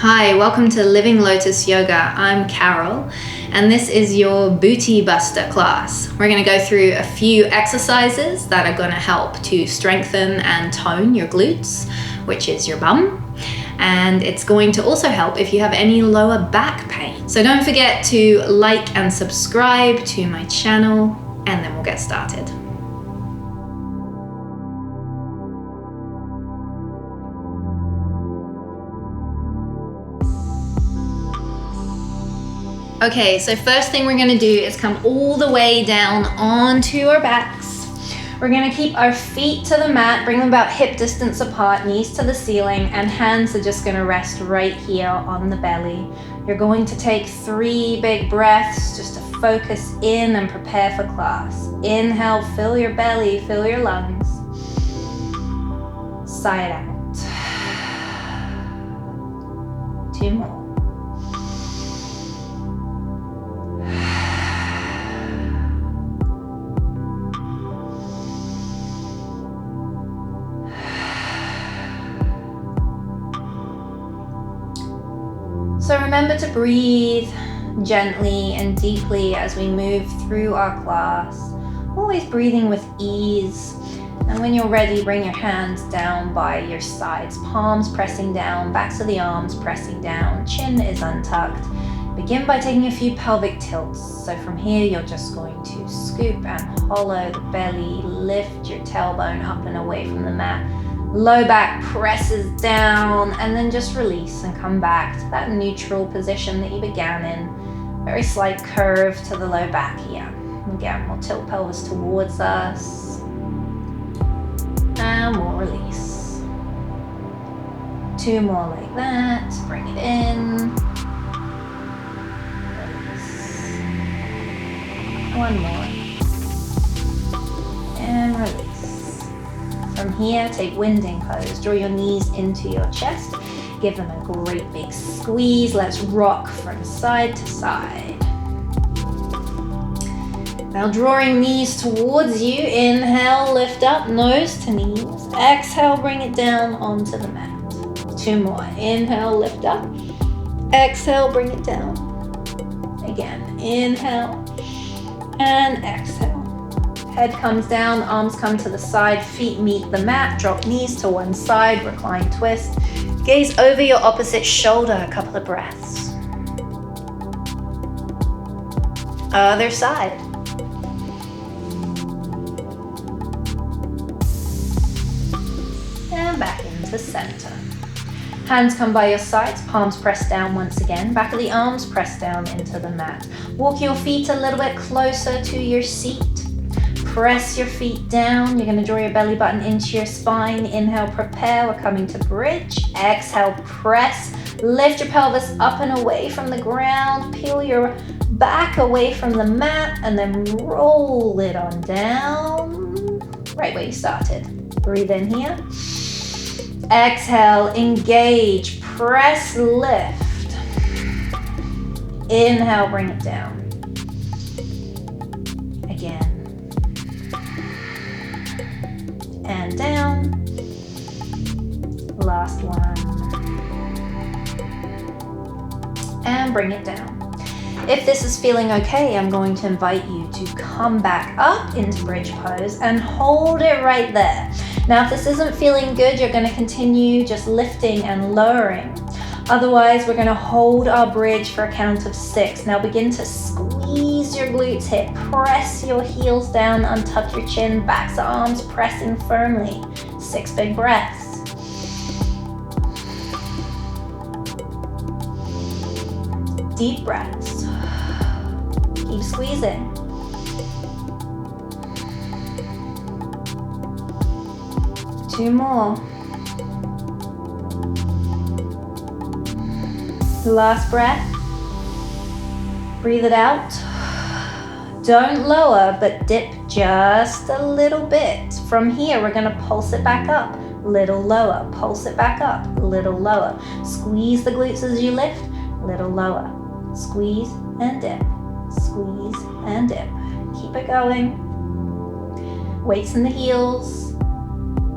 Hi, welcome to Living Lotus Yoga. I'm Carole, and this is your Booty Buster class. We're going to go through a few exercises that are going to help to strengthen and tone your glutes, which is your bum. And it's going to also help if you have any lower back pain. So don't forget to like and subscribe to my channel, and then we'll get started. Okay, so first thing we're gonna do is come all the way down onto our backs. We're gonna keep our feet to the mat, bring them about hip distance apart, knees to the ceiling, and hands are just gonna rest right here on the belly. You're going to take 3 big breaths just to focus in and prepare for class. Inhale, fill your belly, fill your lungs. Sigh it out. 2 more. So remember to breathe gently and deeply as we move through our class, always breathing with ease. And when you're ready, bring your hands down by your sides, palms pressing down, backs of the arms pressing down, chin is untucked. Begin by taking a few pelvic tilts. So from here, you're just going to scoop and hollow the belly, lift your tailbone up and away from the mat. Low back presses down, and then just release and come back to that neutral position that you began in. Very slight curve to the low back here. Again, we'll tilt pelvis towards us. And we'll release. 2 more like that. Bring it in. Release. 1 more. And release. From here, take winding pose. Draw your knees into your chest. Give them a great big squeeze. Let's rock from side to side. Now drawing knees towards you. Inhale, lift up, nose to knees. Exhale, bring it down onto the mat. 2 more. Inhale, lift up. Exhale, bring it down. Again, inhale and exhale. Head comes down, arms come to the side, feet meet the mat, drop knees to one side, recline twist. Gaze over your opposite shoulder, a couple of breaths. Other side. And back into center. Hands come by your sides, palms press down once again, back of the arms press down into the mat. Walk your feet a little bit closer to your seat. Press your feet down. You're going to draw your belly button into your spine. Inhale, prepare. We're coming to bridge. Exhale, press. Lift your pelvis up and away from the ground. Peel your back away from the mat and then roll it on down. Right where you started. Breathe in here. Exhale, engage. Press, lift. Inhale, bring it down. Again. And down. Last one. And bring it down. If this is feeling okay, I'm going to invite you to come back up into bridge pose and hold it right there. Now, if this isn't feeling good, you're going to continue just lifting and lowering. Otherwise, we're going to hold our bridge for a count of 6. Now begin to squeeze your glutes here. Press your heels down, untuck your chin, backs of arms pressing firmly. 6 big breaths. Deep breaths. Keep squeezing. Two more. Last breath. Breathe it out. Don't lower, but dip just a little bit. From here, we're going to pulse it back up. Little lower. Pulse it back up. Little lower. Squeeze the glutes as you lift. Little lower. Squeeze and dip. Squeeze and dip. Keep it going. Weights in the heels.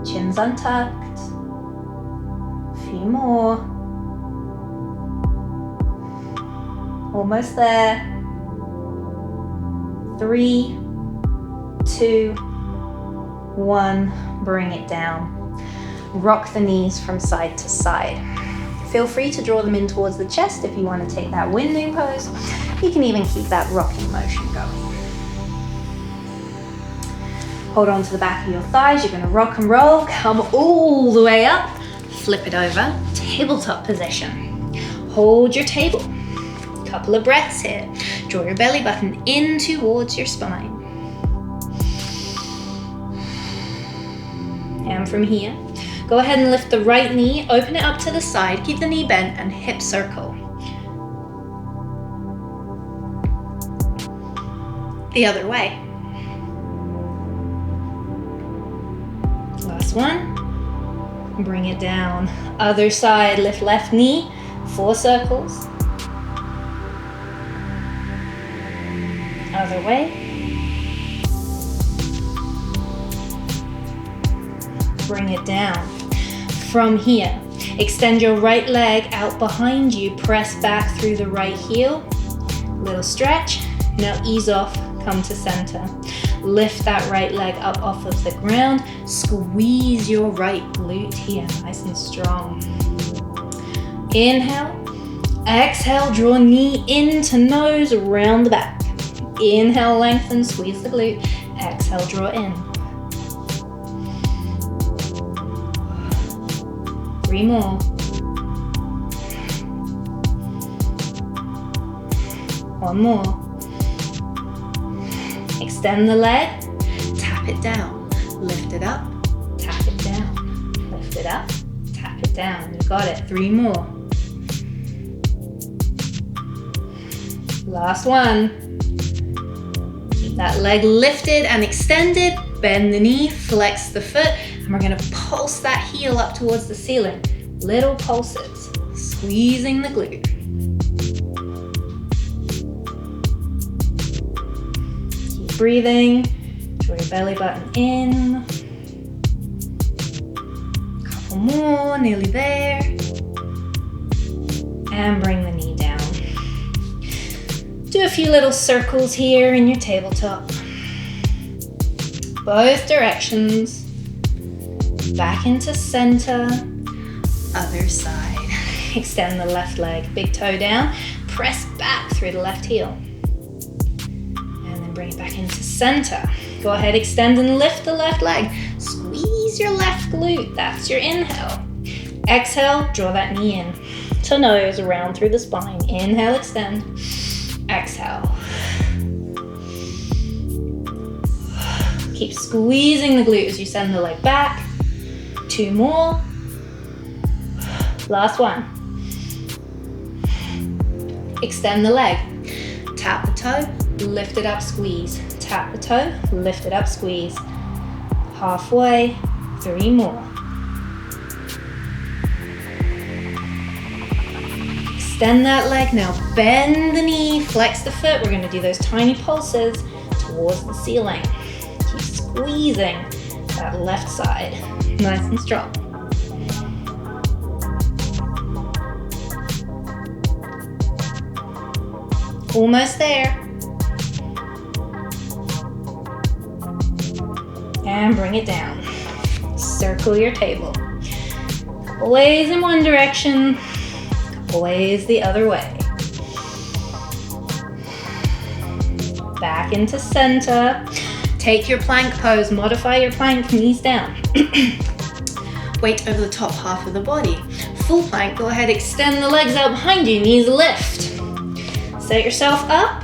Chin's untucked. A few more. Almost there. 3, 2, 1. Bring it down. Rock the knees from side to side. Feel free to draw them in towards the chest if you want to take that winding pose. You can even keep that rocking motion going. Hold on to the back of your thighs. You're going to rock and roll. Come all the way up. Flip it over. Tabletop position. Hold your table. Couple of breaths here. Draw your belly button in towards your spine. And from here, go ahead and lift the right knee, open it up to the side, keep the knee bent and hip circle. The other way. Last one. Bring it down. Other side, lift left knee, 4 circles. Other way. Bring it down. From here, extend your right leg out behind you, press back through the right heel. Little stretch. Now ease off, come to center. Lift that right leg up off of the ground. Squeeze your right glute here, nice and strong. Inhale. Exhale, draw knee into nose, round the back. Inhale, lengthen, squeeze the glute. Exhale, draw in. 3 more. 1 more. Extend the leg, tap it down, lift it up, tap it down, lift it up, tap it down. You got it. 3 more. Last one. Keep that leg lifted and extended. Bend the knee, flex the foot, and we're going to pulse that heel up towards the ceiling. Little pulses, squeezing the glute. Keep breathing. Draw your belly button in. Couple more, nearly there. And bring the knee down. Do a few little circles here in your tabletop. Both directions. Back into center. Other side. Extend the left leg, big toe down. Press back through the left heel. And then bring it back into center. Go ahead, extend and lift the left leg. Squeeze your left glute. That's your inhale. Exhale, draw that knee in to nose, around through the spine. Inhale, extend. Exhale. Keep squeezing the glute as you send the leg back. 2 more. Last one. Extend the leg. Tap the toe, lift it up, squeeze. Tap the toe, lift it up, squeeze. Halfway. 3 more. Extend that leg now. Bend the knee, flex the foot. We're going to do those tiny pulses towards the ceiling. Keep squeezing that left side. Nice and strong. Almost there. And bring it down. Circle your table. Couple ways in one direction, couple ways the other way. Back into center. Take your plank pose, modify your plank, knees down. Weight over the top half of the body. Full plank, go ahead, extend the legs out behind you, knees lift. Set yourself up.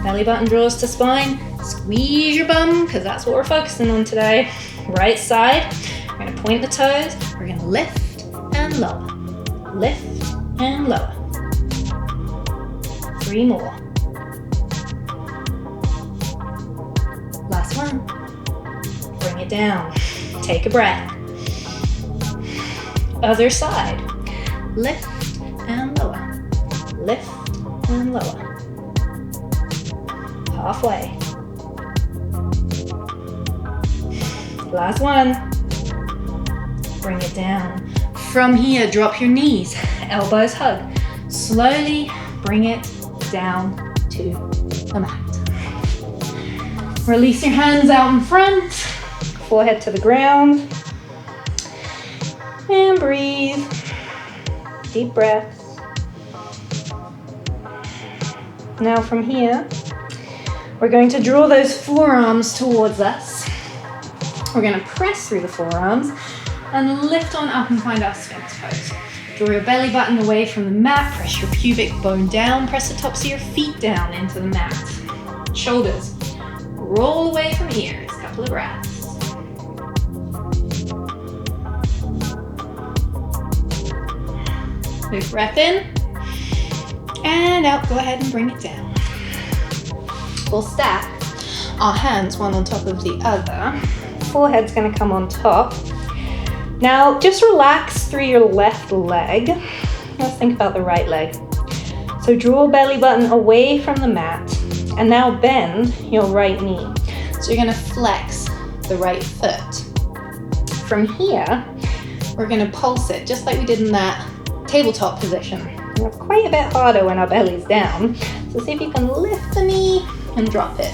Belly button draws to spine. Squeeze your bum, because that's what we're focusing on today. Right side, we're gonna point the toes. We're gonna lift and lower. Lift and lower. 3 more. Last one. Bring it down. Take a breath. Other side. Lift and lower. Lift and lower. Halfway. Last one. Bring it down. From here, drop your knees. Elbows hug. Slowly bring it down to the mat. Release your hands out in front, forehead to the ground, and breathe. Deep breaths. Now from here, we're going to draw those forearms towards us. We're going to press through the forearms and lift on up and find our Sphinx pose. Draw your belly button away from the mat, press your pubic bone down, press the tops of your feet down into the mat. Shoulders roll away from ears, a couple of breaths. Big breath in, and out, go ahead and bring it down. We'll stack our hands one on top of the other. Forehead's gonna come on top. Now, just relax through your left leg. Let's think about the right leg. So draw belly button away from the mat, and now bend your right knee. So you're gonna flex the right foot. From here, we're gonna pulse it, just like we did in that tabletop position. And it's quite a bit harder when our belly's down. So see if you can lift the knee and drop it.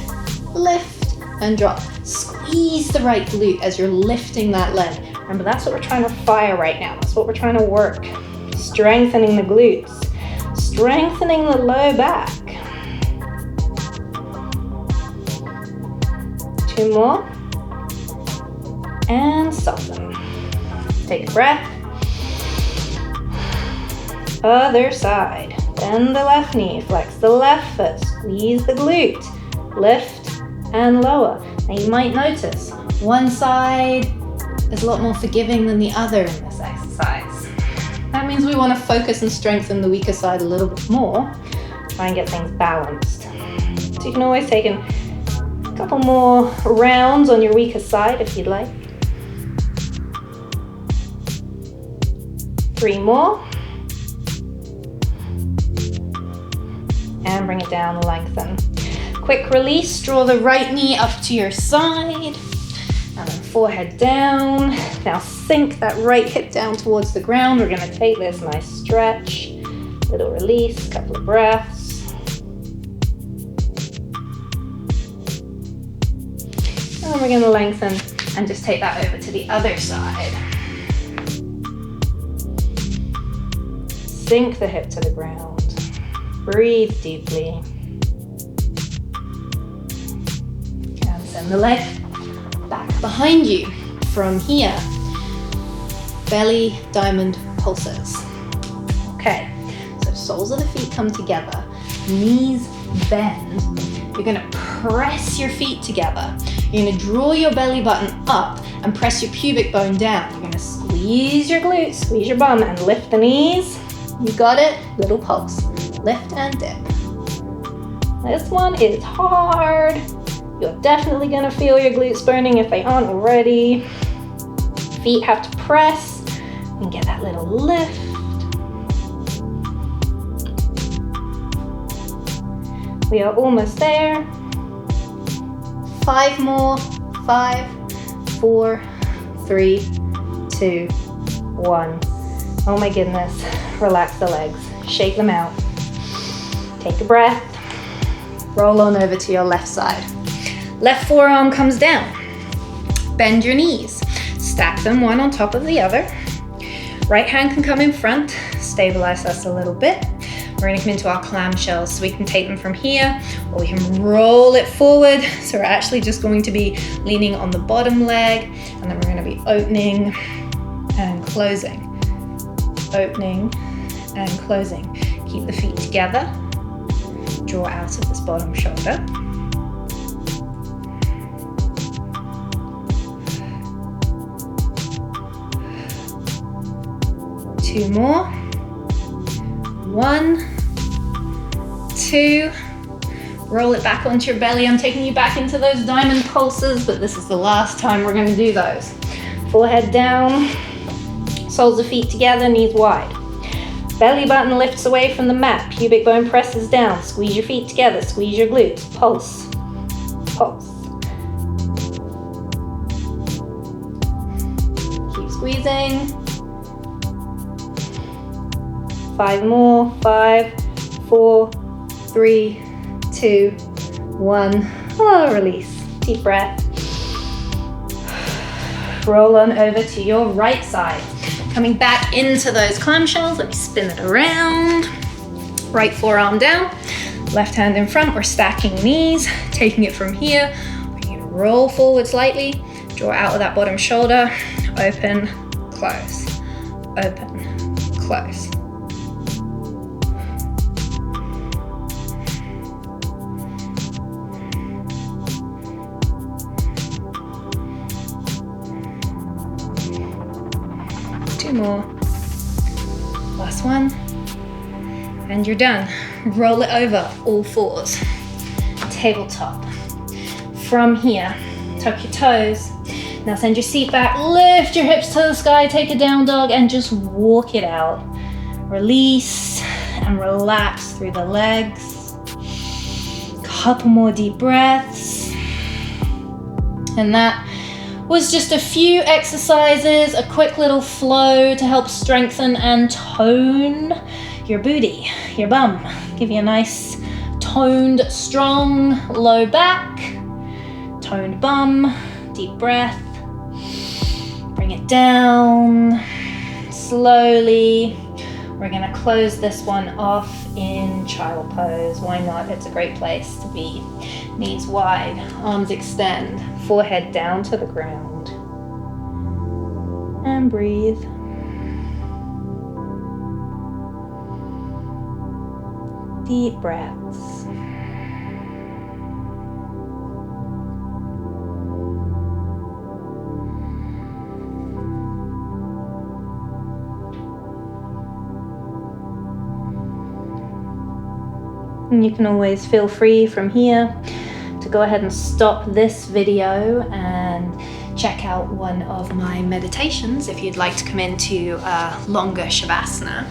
Lift and drop. Squeeze the right glute as you're lifting that leg. Remember, that's what we're trying to fire right now. That's what we're trying to work. Strengthening the glutes. Strengthening the low back. 2 more. And soften. Take a breath. Other side. Bend the left knee. Flex the left foot. Squeeze the glute. Lift and lower. Now you might notice one side is a lot more forgiving than the other in this exercise. That means we want to focus and strengthen the weaker side a little bit more. Try and get things balanced. So you can always take a couple more rounds on your weaker side if you'd like. 3 more. And bring it down, lengthen. Quick release, draw the right knee up to your side. And then forehead down. Now sink that right hip down towards the ground. We're gonna take this nice stretch. Little release, couple of breaths. And we're gonna lengthen and just take that over to the other side. Sink the hip to the ground. Breathe deeply. And send the leg back behind you. From here, belly diamond pulses. Okay, so soles of the feet come together, knees bend. You're gonna press your feet together. You're gonna draw your belly button up and press your pubic bone down. You're gonna squeeze your glutes, squeeze your bum, and lift the knees. You got it, little pulse. Lift and dip. This one is hard. You're definitely gonna feel your glutes burning if they aren't already. Feet have to press and get that little lift. We are almost there. 5 more. 5, 4, 3, 2, 1. Oh my goodness. Relax the legs. Shake them out. Take a breath. Roll on over to your left side. Left forearm comes down. Bend your knees. Stack them one on top of the other. Right hand can come in front. Stabilize us a little bit. We're going to come into our clamshells, so we can take them from here, or we can roll it forward. So we're actually just going to be leaning on the bottom leg, and then we're going to be opening and closing. Opening and closing. Keep the feet together. Draw out of this bottom shoulder. Two more. 1, 2. Roll it back onto your belly. I'm taking you back into those diamond pulses, but this is the last time we're going to do those. Forehead down, soles of feet together, knees wide. Belly button lifts away from the mat, pubic bone presses down. Squeeze your feet together, squeeze your glutes. Pulse, pulse. Keep squeezing. 5 more. 5, 4, 3, 2, 1. Oh, release. Deep breath. Roll on over to your right side. Coming back into those clamshells. Let me spin it around. Right forearm down. Left hand in front. We're stacking knees. Taking it from here. We're going to roll forward slightly. Draw out of that bottom shoulder. Open, close. Open, close. More. Last one. And you're done. Roll it over, all fours. Tabletop. From here, tuck your toes. Now send your seat back, lift your hips to the sky, take a down dog, and just walk it out. Release and relax through the legs. Couple more deep breaths. And that was just a few exercises, a quick little flow to help strengthen and tone your booty, your bum. Give you a nice toned, strong, low back, toned bum, deep breath. Bring it down slowly. We're gonna close this one off in child pose. Why not? It's a great place to be. Knees wide, arms extend, forehead down to the ground. And breathe. Deep breaths. And you can always feel free from here to go ahead and stop this video and check out one of my meditations if you'd like to come into a longer Shavasana.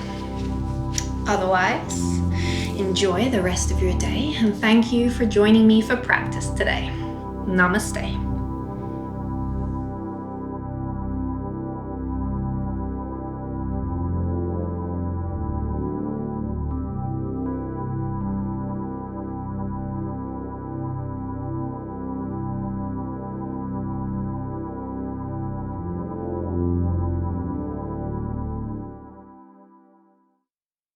Otherwise, enjoy the rest of your day and thank you for joining me for practice today. Namaste.